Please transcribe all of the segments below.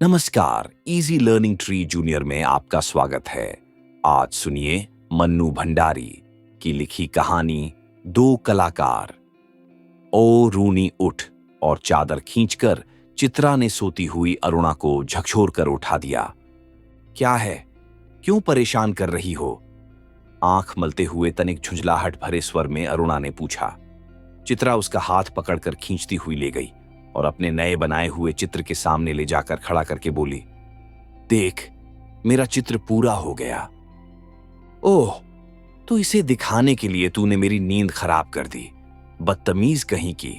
नमस्कार, easy learning tree junior में आपका स्वागत है। आज सुनिए मन्नू भंडारी की लिखी कहानी दो कलाकार। ओ रूनी उठ और चादर खींचकर चित्रा ने सोती हुई अरुणा को झकझोर कर उठा दिया। क्या है, क्यों परेशान कर रही हो? आंख मलते हुए तनिक झुंझलाहट भरे स्वर में अरुणा ने पूछा। चित्रा उसका हाथ पकड़कर खींचती हुई ले गई और अपने नए बनाए हुए चित्र के सामने ले जाकर खड़ा करके बोली, देख, मेरा चित्र पूरा हो गया। ओह, तो इसे दिखाने के लिए तूने मेरी नींद खराब कर दी, बदतमीज कहीं की।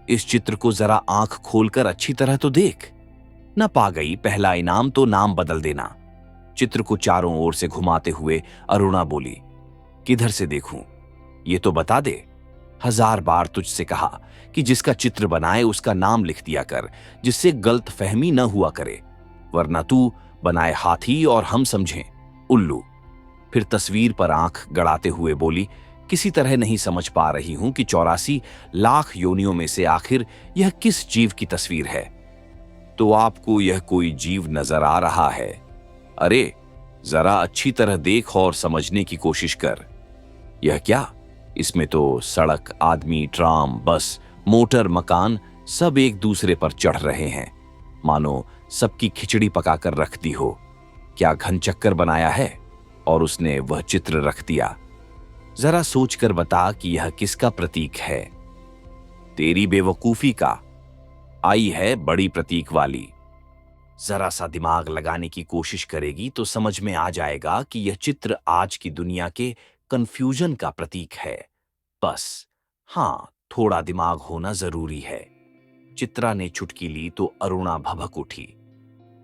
इस चित्र को जरा आंख खोलकर अच्छी तरह तो देख। न पा गई पहला इनाम तो नाम बदल देना। चित्र को चारों ओर से घुमाते हुए अरुणा बोली, किधर से देखूं, ये तो बता दे। 1000 बार तुझसे कहा कि जिसका चित्र बनाए उसका नाम लिख दिया कर, जिससे गलत फहमी न हुआ करे, वरना तू बनाए हाथी और हम समझें उल्लू। फिर तस्वीर पर आंख गड़ाते हुए बोली, किसी तरह नहीं समझ पा रही हूं कि 84 लाख योनियों में से आखिर यह किस जीव की तस्वीर है। तो आपको यह कोई जीव नजर आ रहा है? अरे जरा अच्छी तरह देख और समझने की कोशिश कर। यह क्या, इसमें तो सड़क, आदमी, ट्राम, बस, मोटर, मकान सब एक दूसरे पर चढ़ रहे हैं, मानो सबकी खिचड़ी पकाकर रख दी हो। क्या घन चक्कर बनाया है और उसने वह चित्र रख दिया? जरा सोचकर बता कि यह किसका प्रतीक है? तेरी बेवकूफी का। आई है बड़ी प्रतीक वाली। जरा सा दिमाग लगाने की कोशिश करेगी तो समझ में आ जाएगा कि यह चित्र आज की दुनिया के कंफ्यूजन का प्रतीक है। बस हाँ, थोड़ा दिमाग होना जरूरी है। चित्रा ने चुटकी ली तो अरुणा भभक उठी।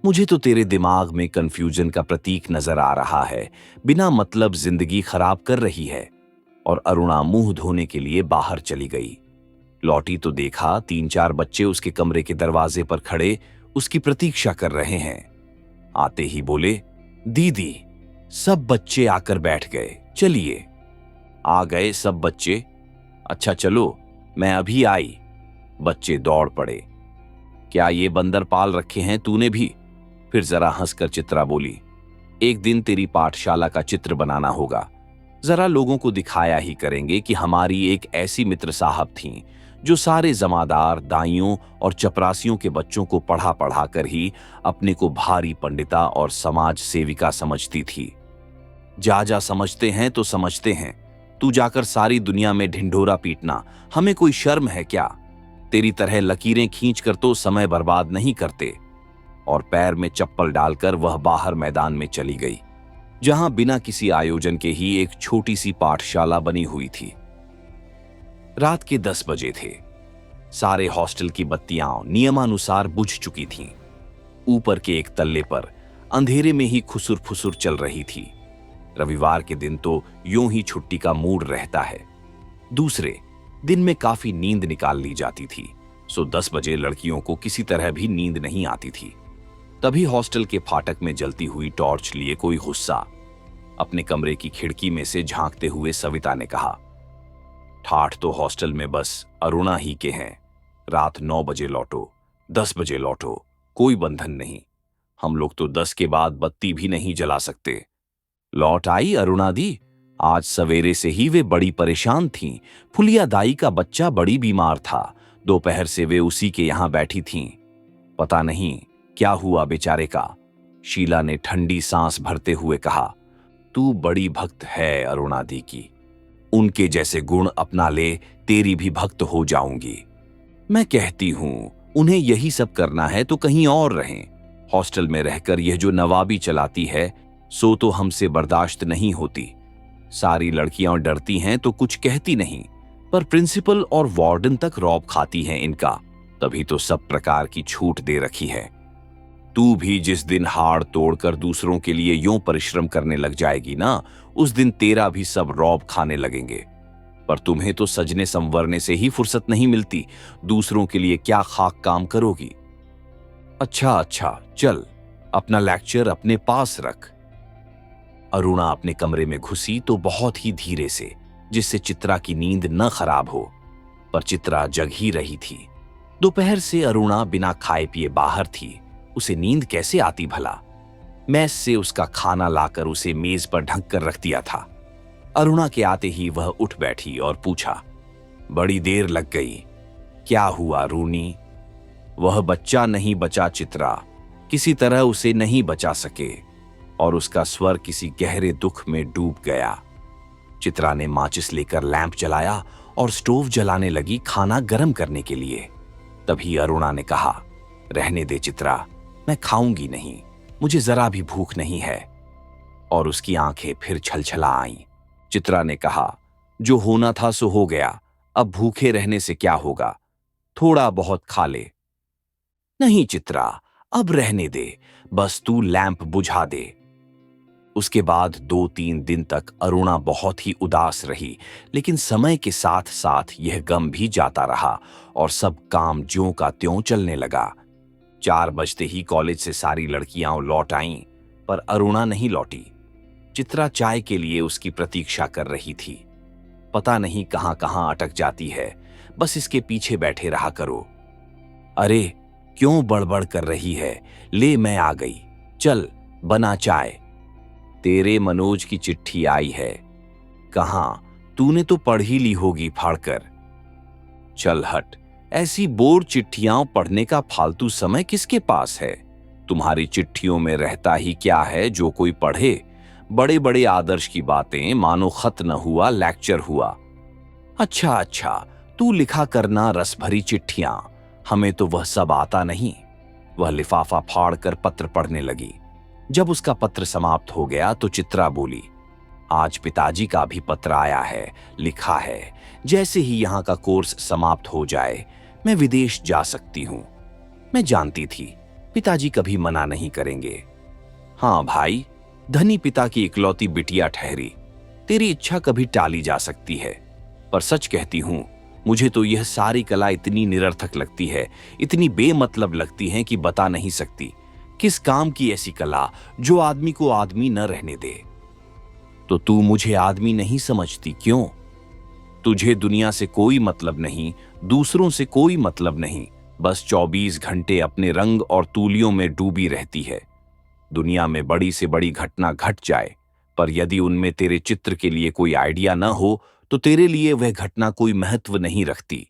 मुझे तो तेरे दिमाग में कंफ्यूजन का प्रतीक नजर आ रहा है, बिना मतलब जिंदगी खराब कर रही है। और अरुणा मुंह धोने के लिए बाहर चली गई। लौटी तो देखा 3-4 बच्चे उसके कमरे के दरवाजे पर खड़े उसकी प्रतीक्षा कर रहे हैं। आते ही बोले, दीदी। सब बच्चे आकर बैठ गए। चलिए। आ गए सब बच्चे? अच्छा चलो, मैं अभी आई। बच्चे दौड़ पड़े। क्या ये बंदर पाल रखे हैं तूने भी? फिर जरा हंसकर चित्रा बोली, एक दिन तेरी पाठशाला का चित्र बनाना होगा। जरा लोगों को दिखाया ही करेंगे कि हमारी एक ऐसी मित्र साहब थीं जो सारे जमादार, दाइयों और चपरासियों के बच्चों को पढ़ा पढ़ा कर ही अपने को भारी पंडिता और समाज सेविका समझती थी। जा जा समझते हैं तो समझते हैं, तू जाकर सारी दुनिया में ढिंढोरा पीटना, हमें कोई शर्म है क्या? तेरी तरह लकीरें खींचकर तो समय बर्बाद नहीं करते। और पैर में चप्पल डालकर वह बाहर मैदान में चली गई, जहां बिना किसी आयोजन के ही एक छोटी सी पाठशाला बनी हुई थी। रात के 10 बजे थे। सारे हॉस्टल की बत्तियां नियमानुसार बुझ चुकी थीं। ऊपर के एक तल्ले पर अंधेरे में ही खुसुर फुसुर चल रही थी। रविवार के दिन तो यूं ही छुट्टी का मूड रहता है। दूसरे दिन में काफी नींद निकाल ली जाती थी, सो 10 बजे लड़कियों को किसी तरह भी नींद नहीं आती थी। तभी हॉस्टल के फाटक में जलती हुई टॉर्च लिए कोई गुस्सा अपने कमरे की खिड़की में से झांकते हुए सविता ने कहा, ठाठ तो हॉस्टल में बस अरुणा ही के हैं। रात 9 बजे लौटो, 10 बजे लौटो, कोई बंधन नहीं। हम लोग तो 10 के बाद बत्ती भी नहीं जला सकते। लौट आई अरुणा दी। आज सवेरे से ही वे बड़ी परेशान थीं। फुलिया दाई का बच्चा बड़ी बीमार था। दोपहर से वे उसी के यहां बैठी थीं। पता नहीं क्या हुआ बेचारे का। शीला ने ठंडी सांस भरते हुए कहा, तू बड़ी भक्त है अरुणा दी की। उनके जैसे गुण अपना ले, तेरी भी भक्त हो जाऊंगी। मैं कहती हूं उन्हें यही सब करना है तो कहीं और रहें। हॉस्टल में रहकर यह जो नवाबी चलाती है सो तो हमसे बर्दाश्त नहीं होती। सारी लड़कियां डरती हैं तो कुछ कहती नहीं, पर प्रिंसिपल और वार्डन तक रौब खाती हैं इनका। तभी तो सब प्रकार की छूट दे रखी है। तू भी जिस दिन हाड़ तोड़कर दूसरों के लिए यूं परिश्रम करने लग जाएगी ना, उस दिन तेरा भी सब रौब खाने लगेंगे। पर तुम्हें तो सजने संवरने से ही फुर्सत नहीं मिलती, दूसरों के लिए क्या खाक काम करोगी? अच्छा चल, अपना लेक्चर अपने पास रख। अरुणा अपने कमरे में घुसी तो बहुत ही धीरे से, जिससे चित्रा की नींद न खराब हो। पर चित्रा जग ही रही थी। दोपहर से अरुणा बिना खाए पिए बाहर थी उसे नींद कैसे आती भला? मैस से उसका खाना लाकर उसे मेज पर ढक कर रख दिया था। अरुणा के आते ही वह उठ बैठी और पूछा, बड़ी देर लग गई, क्या हुआ रूनी? वह बच्चा नहीं बचा चित्रा, किसी तरह उसे नहीं बचा सके। और उसका स्वर किसी गहरे दुख में डूब गया। चित्रा ने माचिस लेकर लैंप जलाया और स्टोव जलाने लगी खाना गर्म करने के लिए। तभी अरुणा ने कहा, रहने दे चित्रा, मैं खाऊंगी नहीं, मुझे जरा भी भूख नहीं है। और उसकी आंखें फिर छलछला आईं। चित्रा ने कहा, जो होना था सो हो गया, अब भूखे रहने से क्या होगा, थोड़ा बहुत खा ले। नहीं चित्रा, अब रहने दे, बस तू लैंप बुझा दे। उसके बाद 2-3 दिन तक अरुणा बहुत ही उदास रही, लेकिन समय के साथ साथ यह गम भी जाता रहा और सब काम ज्यों का त्यों चलने लगा। 4 बजते ही कॉलेज से सारी लड़कियां लौट आईं, पर अरुणा नहीं लौटी। चित्रा चाय के लिए उसकी प्रतीक्षा कर रही थी। पता नहीं कहां कहां अटक जाती है, बस इसके पीछे बैठे रहा करो। अरे क्यों बड़बड़ कर रही है, ले मैं आ गई, चल बना चाय। तेरे मनोज की चिट्ठी आई है। कहां? तूने तो पढ़ ही ली होगी फाड़कर। चल हट, ऐसी बोर चिट्ठियां पढ़ने का फालतू समय किसके पास है? तुम्हारी चिट्ठियों में रहता ही क्या है जो कोई पढ़े? बड़े बड़े आदर्श की बातें, मानो खत न हुआ लेक्चर हुआ। अच्छा अच्छा, तू लिखा करना रस भरी चिट्ठियां, हमें तो वह सब आता नहीं। वह लिफाफा फाड़कर पत्र पढ़ने लगी। जब उसका पत्र समाप्त हो गया तो चित्रा बोली, आज पिताजी का भी पत्र आया है, लिखा है, जैसे ही यहाँ का कोर्स समाप्त हो जाए मैं विदेश जा सकती हूँ। मैं जानती थी पिताजी कभी मना नहीं करेंगे। हाँ भाई, धनी पिता की इकलौती बिटिया ठहरी, तेरी इच्छा कभी टाली जा सकती है। पर सच कहती हूँ, मुझे तो यह सारी कला इतनी निरर्थक लगती है, इतनी बेमतलब लगती है कि बता नहीं सकती। किस काम की ऐसी कला जो आदमी को आदमी न रहने दे? तो तू मुझे आदमी नहीं समझती क्यों? तुझे दुनिया से कोई मतलब नहीं, दूसरों से कोई मतलब नहीं, बस 24 घंटे अपने रंग और तूलियों में डूबी रहती है। दुनिया में बड़ी से बड़ी घटना घट जाए, पर यदि उनमें तेरे चित्र के लिए कोई आइडिया न हो तो तेरे लिए वह घटना कोई महत्व नहीं रखती।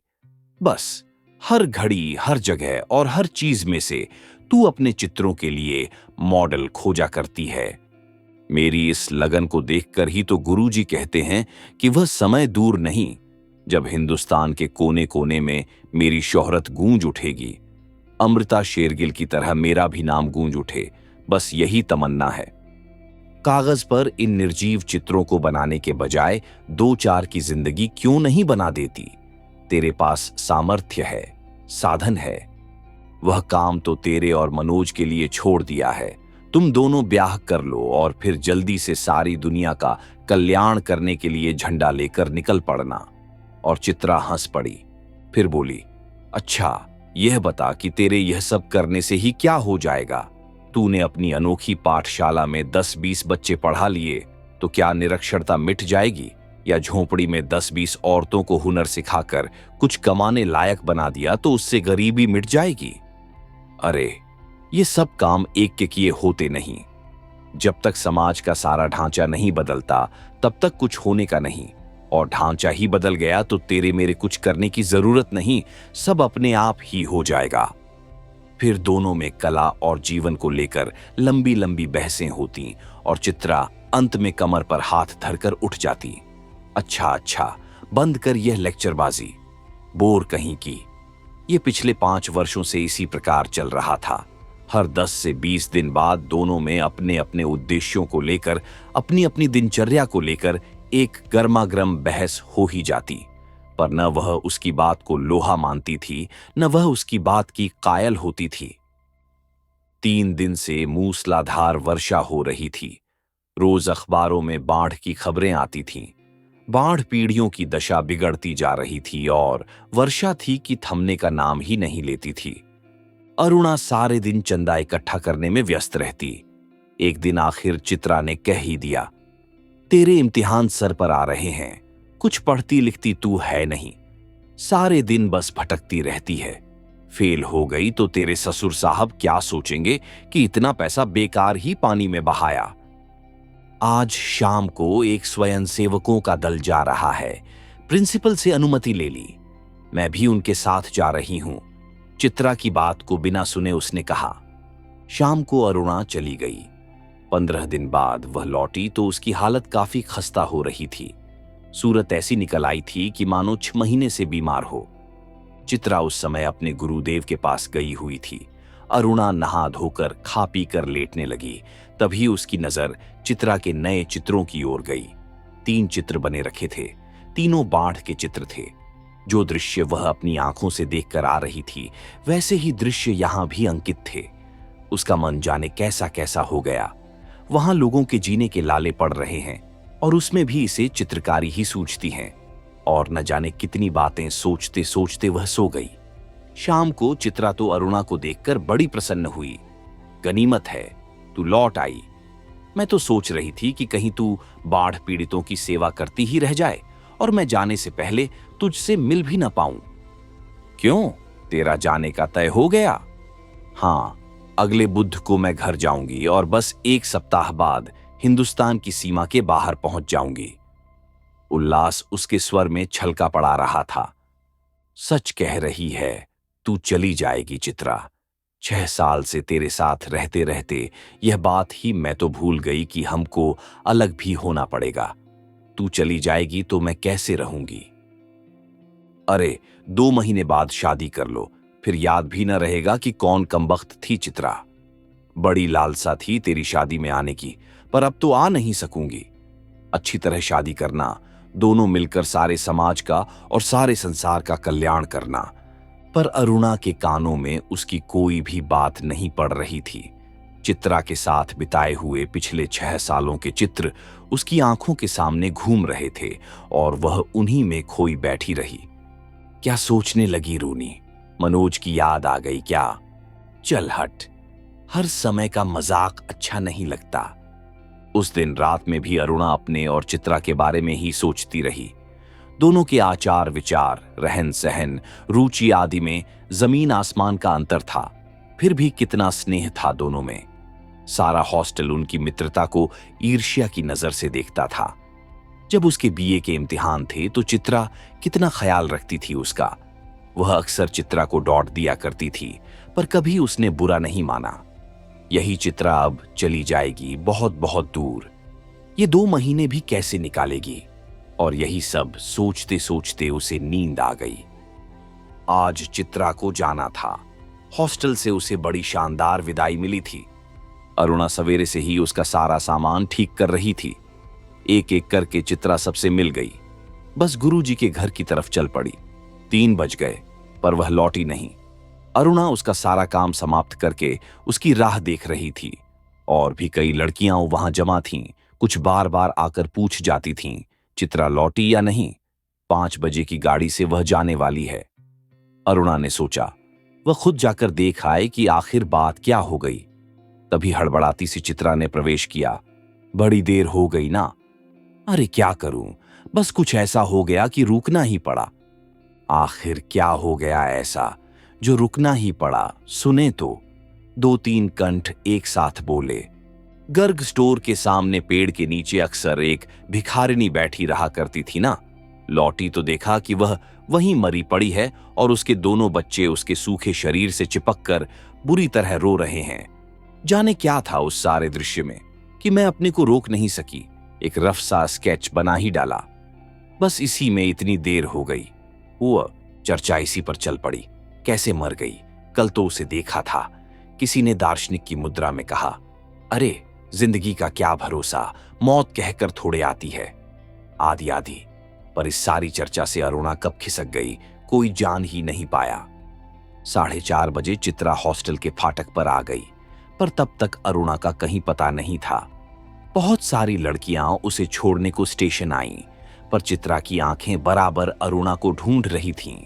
बस हर घड़ी, हर जगह और हर चीज में से तू अपने चित्रों के लिए मॉडल खोजा करती है। मेरी इस लगन को देखकर ही तो गुरुजी कहते हैं कि वह समय दूर नहीं जब हिंदुस्तान के कोने कोने में मेरी शोहरत गूंज उठेगी। अमृता शेरगिल की तरह मेरा भी नाम गूंज उठे, बस यही तमन्ना है। कागज पर इन निर्जीव चित्रों को बनाने के बजाय 2-4 की जिंदगी क्यों नहीं बना देती? तेरे पास सामर्थ्य है, साधन है। वह काम तो तेरे और मनोज के लिए छोड़ दिया है। तुम दोनों ब्याह कर लो और फिर जल्दी से सारी दुनिया का कल्याण करने के लिए झंडा लेकर निकल पड़ना। और चित्रा हंस पड़ी, फिर बोली, अच्छा यह बता कि तेरे यह सब करने से ही क्या हो जाएगा? तूने अपनी अनोखी पाठशाला में 10-20 बच्चे पढ़ा लिए तो क्या निरक्षरता मिट जाएगी? या झोंपड़ी में 10-20 औरतों को हुनर सिखाकर कुछ कमाने लायक बना दिया तो उससे गरीबी मिट जाएगी? अरे ये सब काम एक के किए होते नहीं। जब तक समाज का सारा ढांचा नहीं बदलता तब तक कुछ होने का नहीं, और ढांचा ही बदल गया तो तेरे मेरे कुछ करने की जरूरत नहीं, सब अपने आप ही हो जाएगा। फिर दोनों में कला और जीवन को लेकर लंबी लंबी बहसें होती और चित्रा अंत में कमर पर हाथ धरकर उठ जाती। अच्छा अच्छा, बंद कर यह लेक्चरबाजी, बोर कहीं की। ये पिछले 5 वर्षों से इसी प्रकार चल रहा था। हर 10 से 20 दिन बाद दोनों में अपने अपने उद्देश्यों को लेकर, अपनी अपनी दिनचर्या को लेकर एक गर्मागर्म बहस हो ही जाती। पर न वह उसकी बात को लोहा मानती थी, न वह उसकी बात की कायल होती थी। 3 दिन से मूसलाधार वर्षा हो रही थी। रोज अखबारों में बाढ़ की खबरें आती थीं। बाढ़ पीढ़ियों की दशा बिगड़ती जा रही थी और वर्षा थी कि थमने का नाम ही नहीं लेती थी। अरुणा सारे दिन चंदा इकट्ठा करने में व्यस्त रहती। एक दिन आखिर चित्रा ने कह ही दिया, तेरे इम्तिहान सर पर आ रहे हैं, कुछ पढ़ती लिखती तू है नहीं, सारे दिन बस भटकती रहती है, फेल हो गई तो तेरे ससुर साहब क्या सोचेंगे कि इतना पैसा बेकार ही पानी में बहाया। आज शाम को एक स्वयंसेवकों का दल जा रहा है। प्रिंसिपल से अनुमति ले ली। मैं भी उनके साथ जा रही हूं। चित्रा की बात को बिना सुने उसने कहा। शाम को अरुणा चली गई। 15 दिन बाद वह लौटी तो उसकी हालत काफी खस्ता हो रही थी। सूरत ऐसी निकल आई थी कि मानो 6 महीने से बीमार हो। चित्रा उस समय अपने गुरुदेव के पास गई हुई थी। अरुणा नहा धोकर खा पी कर लेटने लगी। तभी उसकी नजर चित्रा के नए चित्रों की ओर गई। 3 चित्र बने रखे थे। तीनों बाढ़ के चित्र थे। जो दृश्य वह अपनी आंखों से देखकर आ रही थी, वैसे ही दृश्य यहां भी अंकित थे। उसका मन जाने कैसा कैसा हो गया। वहां लोगों के जीने के लाले पड़ रहे हैं और उसमें भी इसे चित्रकारी ही सूझती हैं। और न जाने कितनी बातें सोचते सोचते वह सो गई। शाम को चित्रा तो अरुणा को देखकर बड़ी प्रसन्न हुई। गनीमत है, तू लौट आई। मैं तो सोच रही थी कि कहीं तू बाढ़ पीड़ितों की सेवा करती ही रह जाए और मैं जाने से पहले तुझसे मिल भी ना पाऊं। क्यों, तेरा जाने का तय हो गया? हाँ, अगले बुध को मैं घर जाऊंगी और बस 1 सप्ताह बाद हिंदुस्तान की सीमा के बाहर पहुंच जाऊंगी। उल्लास उसके स्वर में छलका पड़ा रहा था। सच कह रही है, तू चली जाएगी चित्रा। 6 साल से तेरे साथ रहते रहते यह बात ही मैं तो भूल गई कि हमको अलग भी होना पड़ेगा। तू चली जाएगी तो मैं कैसे रहूंगी? अरे 2 महीने बाद शादी कर लो, फिर याद भी न रहेगा कि कौन कमबख्त थी चित्रा। बड़ी लालसा थी तेरी शादी में आने की, पर अब तो आ नहीं सकूंगी। अच्छी तरह शादी करना, दोनों मिलकर सारे समाज का और सारे संसार का कल्याण करना। पर अरुणा के कानों में उसकी कोई भी बात नहीं पड़ रही थी। चित्रा के साथ बिताए हुए पिछले 6 सालों के चित्र उसकी आंखों के सामने घूम रहे थे और वह उन्हीं में खोई बैठी रही। क्या सोचने लगी रूनी? मनोज की याद आ गई क्या? चल हट, हर समय का मजाक अच्छा नहीं लगता। उस दिन रात में भी अरुणा अपने और चित्रा के बारे में ही सोचती रही। दोनों के आचार विचार, रहन सहन, रुचि आदि में जमीन आसमान का अंतर था। फिर भी कितना स्नेह था दोनों में। सारा हॉस्टल उनकी मित्रता को ईर्ष्या की नजर से देखता था। जब उसके बीए के इम्तिहान थे तो चित्रा कितना ख्याल रखती थी उसका। वह अक्सर चित्रा को डांट दिया करती थी, पर कभी उसने बुरा नहीं माना। यही चित्रा अब चली जाएगी बहुत बहुत दूर। ये 2 महीने भी कैसे निकालेगी? और यही सब सोचते सोचते उसे नींद आ गई। आज चित्रा को जाना था। हॉस्टल से उसे बड़ी शानदार विदाई मिली थी। अरुणा सवेरे से ही उसका सारा सामान ठीक कर रही थी। एक एक करके चित्रा सबसे मिल गई। बस गुरुजी के घर की तरफ चल पड़ी। 3 बज गए, पर वह लौटी नहीं। अरुणा उसका सारा काम समाप्त करके उसकी राह देख रही थी। और भी कई लड़कियां वहां जमा थीं। कुछ बार बार आकर पूछ जाती थीं, चित्रा लौटी या नहीं? 5 बजे की गाड़ी से वह जाने वाली है। अरुणा ने सोचा वह खुद जाकर देख आए कि आखिर बात क्या हो गई। तभी हड़बड़ाती सी चित्रा ने प्रवेश किया। बड़ी देर हो गई ना? अरे क्या करूं, बस कुछ ऐसा हो गया कि रुकना ही पड़ा। आखिर क्या हो गया ऐसा जो रुकना ही पड़ा? सुने तो। 2-3 कंठ एक साथ बोले। गर्ग स्टोर के सामने पेड़ के नीचे अक्सर एक भिखारिनी बैठी रहा करती थी ना। लौटी तो देखा कि वह वहीं मरी पड़ी है और उसके दोनों बच्चे उसके सूखे शरीर से चिपक कर बुरी तरह रो रहे हैं। जाने क्या था उस सारे दृश्य में कि मैं अपने को रोक नहीं सकी। एक रफ सा स्केच बना ही डाला। बस इसी में इतनी देर हो गई। वो चर्चा इसी पर चल पड़ी। कैसे मर गई? कल तो उसे देखा था। किसी ने दार्शनिक की मुद्रा में कहा, अरे जिंदगी का क्या भरोसा, मौत कहकर थोड़े आती है, आदि आदि। पर इस सारी चर्चा से अरुणा कब खिसक गई कोई जान ही नहीं पाया। 4:30 बजे चित्रा हॉस्टल के फाटक पर आ गई, पर तब तक अरुणा का कहीं पता नहीं था। बहुत सारी लड़कियां उसे छोड़ने को स्टेशन आईं, पर चित्रा की आंखें बराबर अरुणा को ढूंढ रही थीं।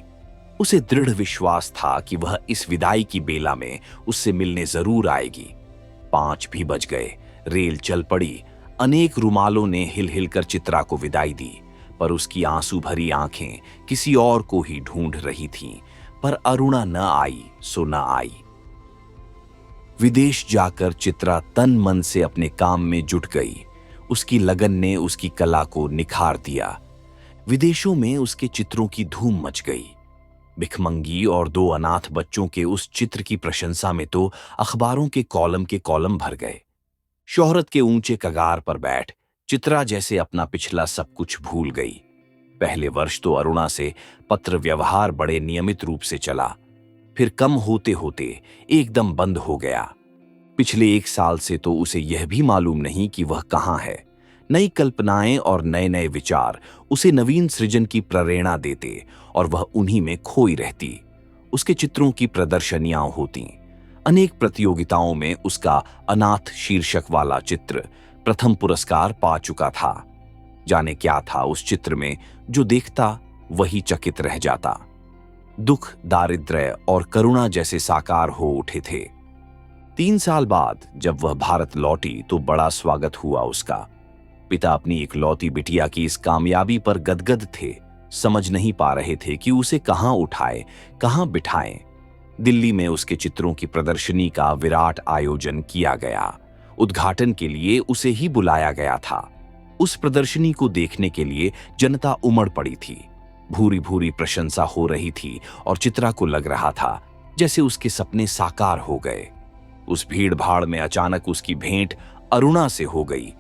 उसे दृढ़ विश्वास था कि वह इस विदाई की बेला में उससे मिलने जरूर आएगी। 5 भी बज गए। रेल चल पड़ी। अनेक रुमालों ने हिल हिल कर चित्रा को विदाई दी, पर उसकी आंसू भरी आंखें किसी और को ही ढूंढ रही थीं। पर अरुणा न आई सो न आई। विदेश जाकर चित्रा तन मन से अपने काम में जुट गई। उसकी लगन ने उसकी कला को निखार दिया। विदेशों में उसके चित्रों की धूम मच गई। भिखमंगी और 2 अनाथ बच्चों के उस चित्र की प्रशंसा में तो अखबारों के कॉलम भर गए। शोहरत के ऊंचे कगार पर बैठ चित्रा जैसे अपना पिछला सब कुछ भूल गई। पहले वर्ष तो अरुणा से पत्र व्यवहार बड़े नियमित रूप से चला, फिर कम होते होते एकदम बंद हो गया। पिछले 1 साल से तो उसे यह भी मालूम नहीं कि वह कहाँ है। नई कल्पनाएं और नए नए विचार उसे नवीन सृजन की प्रेरणा देते और वह उन्हीं में खोई रहती। उसके चित्रों की प्रदर्शनियां होती। अनेक प्रतियोगिताओं में उसका अनाथ शीर्षक वाला चित्र प्रथम पुरस्कार पा चुका था। जाने क्या था उस चित्र में, जो देखता वही चकित रह जाता। दुख, दारिद्र्य और करुणा जैसे साकार हो उठे थे। 3 साल बाद जब वह भारत लौटी तो बड़ा स्वागत हुआ उसका। पिता अपनी इकलौती बिटिया की इस कामयाबी पर गदगद थे। समझ नहीं पा रहे थे कि उसे कहां उठाए, कहां बिठाएं। दिल्ली में उसके चित्रों की प्रदर्शनी का विराट आयोजन किया गया। उद्घाटन के लिए उसे ही बुलाया गया था। उस प्रदर्शनी को देखने के लिए जनता उमड़ पड़ी थी। भूरी भूरी प्रशंसा हो रही थी और चित्रा को लग रहा था जैसे उसके सपने साकार हो गए। उस भीड़ भाड़ में अचानक उसकी भेंट अरुणा से हो गई।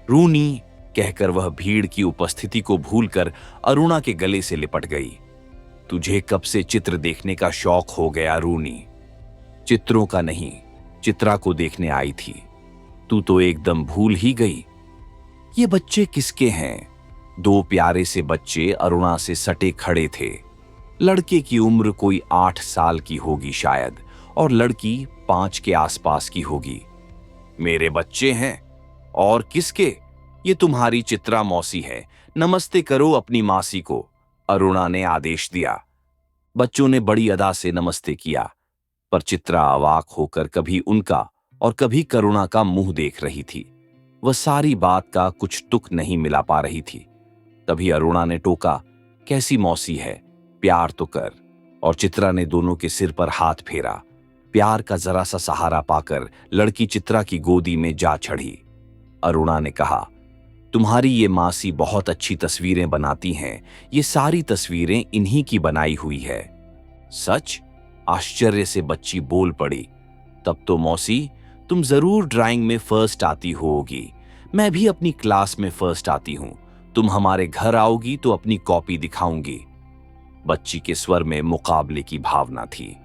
रूनी कहकर वह भीड़ की उपस्थिति को भूलकर अरुणा के गले से लिपट गई। तुझे कब से चित्र देखने का शौक हो गया रूनी? चित्रों का नहीं, चित्रा को देखने आई थी। तू तो एकदम भूल ही गई। ये बच्चे किसके हैं? 2 प्यारे से बच्चे अरुणा से सटे खड़े थे। लड़के की उम्र कोई 8 साल की होगी शायद, और लड़की 5 के आसपास की होगी। मेरे बच्चे हैं? और किसके? ये तुम्हारी चित्रा मौसी है। नमस्ते करो अपनी मासी को, अरुणा ने आदेश दिया। बच्चों ने बड़ी अदा से नमस्ते किया, पर चित्रा अवाक होकर कभी उनका और कभी करुणा का मुंह देख रही थी। वह सारी बात का कुछ तुक नहीं मिला पा रही थी। तभी अरुणा ने टोका, कैसी मौसी है, प्यार तो कर। और चित्रा ने दोनों के सिर पर हाथ फेरा। प्यार का जरा सा सहारा पाकर लड़की चित्रा की गोदी में जा चढ़ी। अरुणा ने कहा, तुम्हारी ये मासी बहुत अच्छी तस्वीरें बनाती हैं। ये सारी तस्वीरें इन्हीं की बनाई हुई है। सच? आश्चर्य से बच्ची बोल पड़ी। तब तो मौसी तुम जरूर ड्राइंग में फर्स्ट आती होगी। मैं भी अपनी क्लास में फर्स्ट आती हूं। तुम हमारे घर आओगी तो अपनी कॉपी दिखाऊंगी। बच्ची के स्वर में मुकाबले की भावना थी।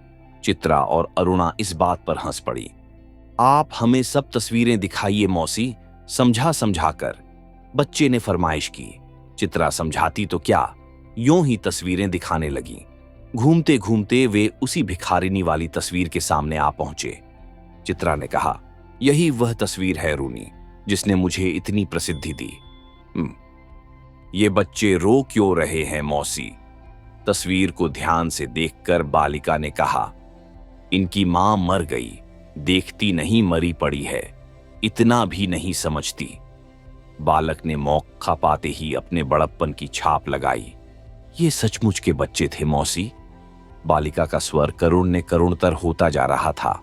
चित्रा और अरुणा इस बात पर हंस पड़ी। आप हमें सब तस्वीरें दिखाइए मौसी, समझा समझा कर बच्चे ने फरमाइश की। चित्रा समझाती तो क्या, यूं ही तस्वीरें दिखाने लगी। घूमते घूमते वे उसी भिखारिनी वाली तस्वीर के सामने आ पहुंचे। चित्रा ने कहा, यही वह तस्वीर है रूनी, जिसने मुझे इतनी प्रसिद्धि दी। ये बच्चे रो क्यों रहे हैं मौसी? तस्वीर को ध्यान से देखकर बालिका ने कहा, इनकी मां मर गई, देखती नहीं मरी पड़ी है, इतना भी नहीं समझती। बालक ने मौका पाते ही अपने बड़प्पन की छाप लगाई। ये सचमुच के बच्चे थे मौसी? बालिका का स्वर करुण ने करुणतर होता जा रहा था।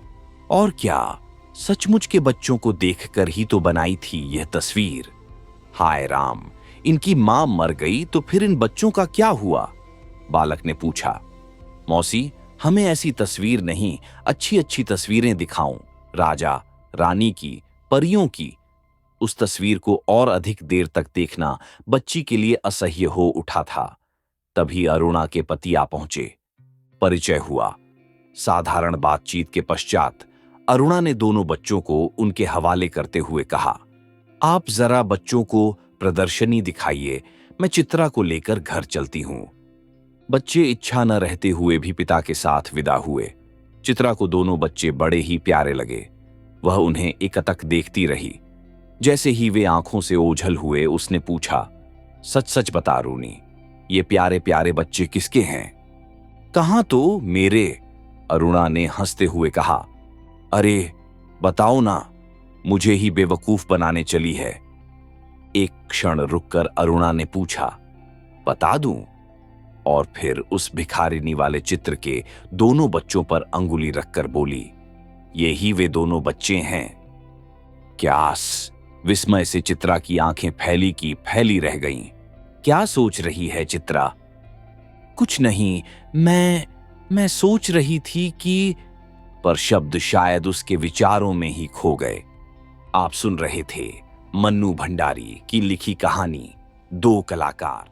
और क्या, सचमुच के बच्चों को देखकर ही तो बनाई थी यह तस्वीर। हाय राम, इनकी मां मर गई तो फिर इन बच्चों का क्या हुआ? बालक ने पूछा। मौसी, हमें ऐसी तस्वीर नहीं, अच्छी अच्छी तस्वीरें दिखाऊं, राजा रानी की, परियों की। उस तस्वीर को और अधिक देर तक देखना बच्ची के लिए असह्य हो उठा था। तभी अरुणा के पति आ पहुंचे। परिचय हुआ। साधारण बातचीत के पश्चात अरुणा ने दोनों बच्चों को उनके हवाले करते हुए कहा, आप जरा बच्चों को प्रदर्शनी दिखाइए, मैं चित्रा को लेकर घर चलती हूं। बच्चे इच्छा न रहते हुए भी पिता के साथ विदा हुए। चित्रा को दोनों बच्चे बड़े ही प्यारे लगे। वह उन्हें एकटक देखती रही। जैसे ही वे आंखों से ओझल हुए, उसने पूछा, सच सच बता रूनी, ये प्यारे प्यारे बच्चे किसके हैं? कहां तो मेरे, अरुणा ने हंसते हुए कहा। अरे बताओ ना, मुझे ही बेवकूफ बनाने चली है। एक क्षण रुककर अरुणा ने पूछा, बता दूं? और फिर उस भिखारिनी वाले चित्र के दोनों बच्चों पर अंगुली रखकर बोली, यही वे दोनों बच्चे हैं। क्यास! विस्मय से चित्रा की आंखें फैली की फैली रह गईं। क्या सोच रही है चित्रा? कुछ नहीं, मैं सोच रही थी कि। पर शब्द शायद उसके विचारों में ही खो गए। आप सुन रहे थे मन्नू भंडारी की लिखी कहानी दो कलाकार।